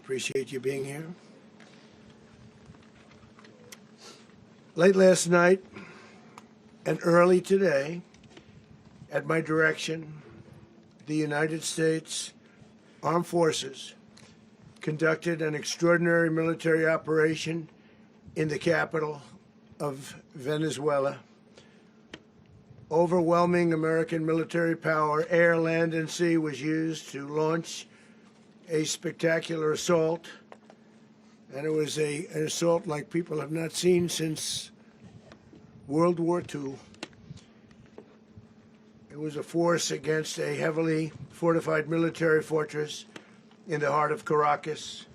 Appreciate you being here. Late last night and early today, at my direction, the United States Armed Forces conducted an extraordinary military operation in the capital of Venezuela. Overwhelming American military power, air, land, and sea, was used to launch a spectacular assault. And it was an assault like people have not seen since World War II. It was a force against a heavily fortified military fortress in the heart of Caracas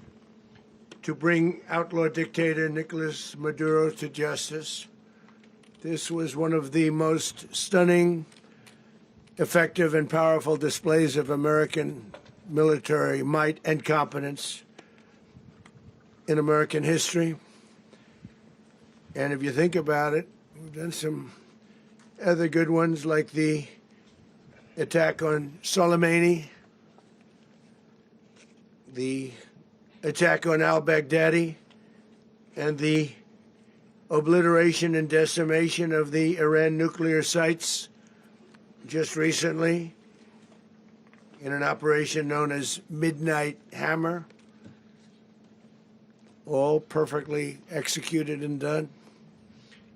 to bring outlaw dictator Nicolas Maduro to justice. This was one of the most stunning, effective, and powerful displays of American military might and competence in American history. And if you think about it, we've done some other good ones, like the attack on Soleimani, the attack on al-Baghdadi, and the obliteration and decimation of the Iran nuclear sites just recently in an operation known as Midnight Hammer, all perfectly executed and done.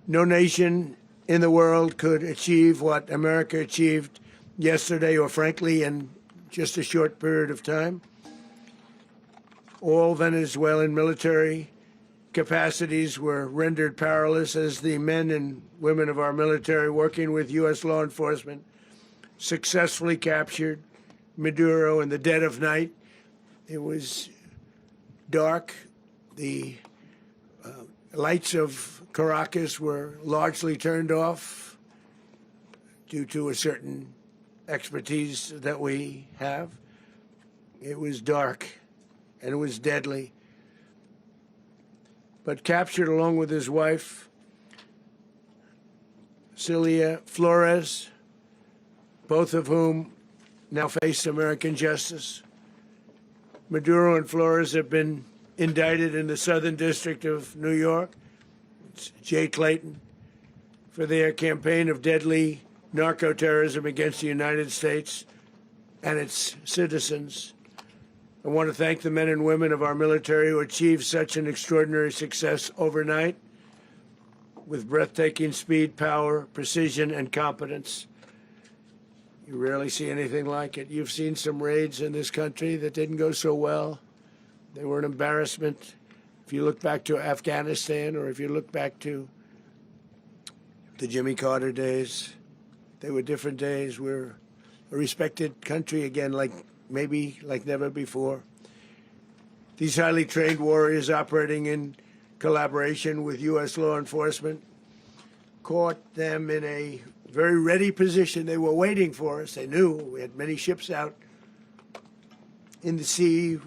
No nation in the world could achieve what America achieved yesterday, or frankly, in just a short period of time. All Venezuelan military capacities were rendered powerless as the men and women of our military, working with U.S. law enforcement, successfully captured Maduro in the dead of night. It was dark. The lights of Caracas were largely turned off due to a certain expertise that we have. It was dark and it was deadly. But captured along with his wife, Celia Flores, both of whom now face American justice. Maduro and Flores have been indicted in the Southern District of New York, it's J. Clayton, for their campaign of deadly narco-terrorism against the United States and its citizens. I want to thank the men and women of our military who achieved such an extraordinary success overnight with breathtaking speed, power, precision, and competence. You rarely see anything like it. You've seen some raids in this country that didn't go so well. They were an embarrassment. If you look back to Afghanistan, or if you look back to the Jimmy Carter days, they were different days. We're a respected country again, like never before. These highly trained warriors, operating in collaboration with U.S. law enforcement, caught them in a very ready position. They were waiting for us. They knew we had many ships out in the sea,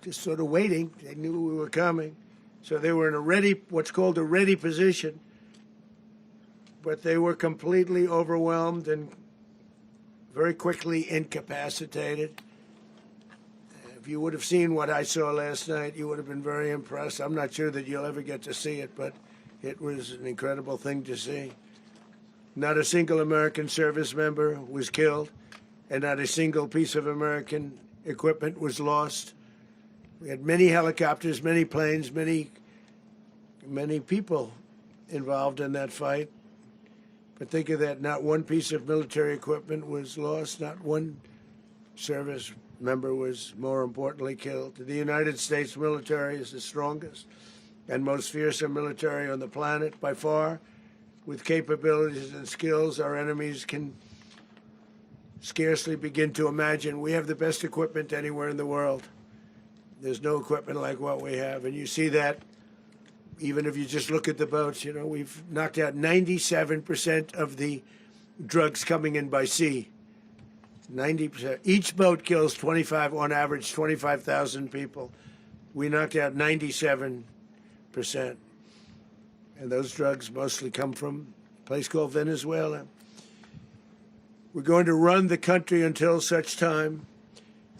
just sort of waiting. They knew we were coming. So they were in a ready, what's called a ready position. But they were completely overwhelmed and very quickly incapacitated. If you would have seen what I saw last night, you would have been very impressed. I'm not sure that you'll ever get to see it, but it was an incredible thing to see. Not a single American service member was killed, and not a single piece of American equipment was lost. We had many helicopters, many planes, many people involved in that fight. But think of that, not one piece of military equipment was lost, not one service member was, more importantly, killed. The United States military is the strongest and most fearsome military on the planet by far, with capabilities and skills our enemies can scarcely begin to imagine. We have the best equipment anywhere in the world. There's no equipment like what we have, and you see that even if you just look at the boats. You know, we've knocked out 97% of the drugs coming in by sea. 90%. Each boat kills on average, 25,000 people. We knocked out 97%. And those drugs mostly come from a place called Venezuela. We're going to run the country until such time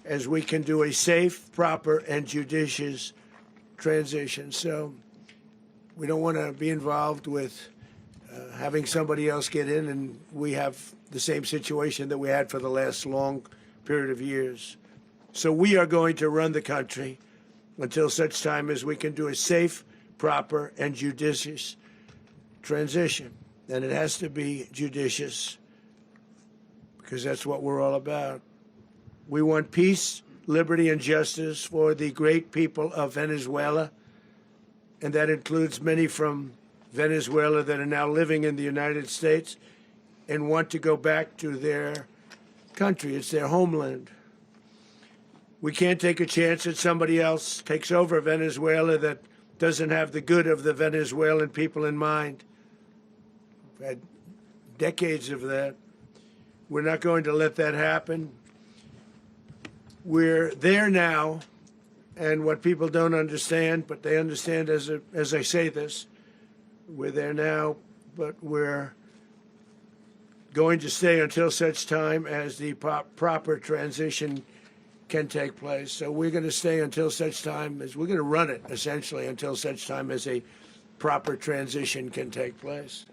as we can do a safe, proper, and judicious transition. So we don't want to be involved with having somebody else get in and we have the same situation that we had for the last long period of years. So we are going to run the country until such time as we can do a safe, proper, and judicious transition. And it has to be judicious because that's what we're all about. We want peace, liberty, and justice for the great people of Venezuela, and that includes many from Venezuela that are now living in the United States and want to go back to their country. It's their homeland. We can't take a chance that somebody else takes over Venezuela that doesn't have the good of the Venezuelan people in mind. We've had decades of that. We're not going to let that happen. We're there now, and what people don't understand, but they understand as I say this, we're there now, but we're going to stay until such time as the proper transition can take place. So we're going to stay until such time as we're going to run it, essentially, until such time as a proper transition can take place.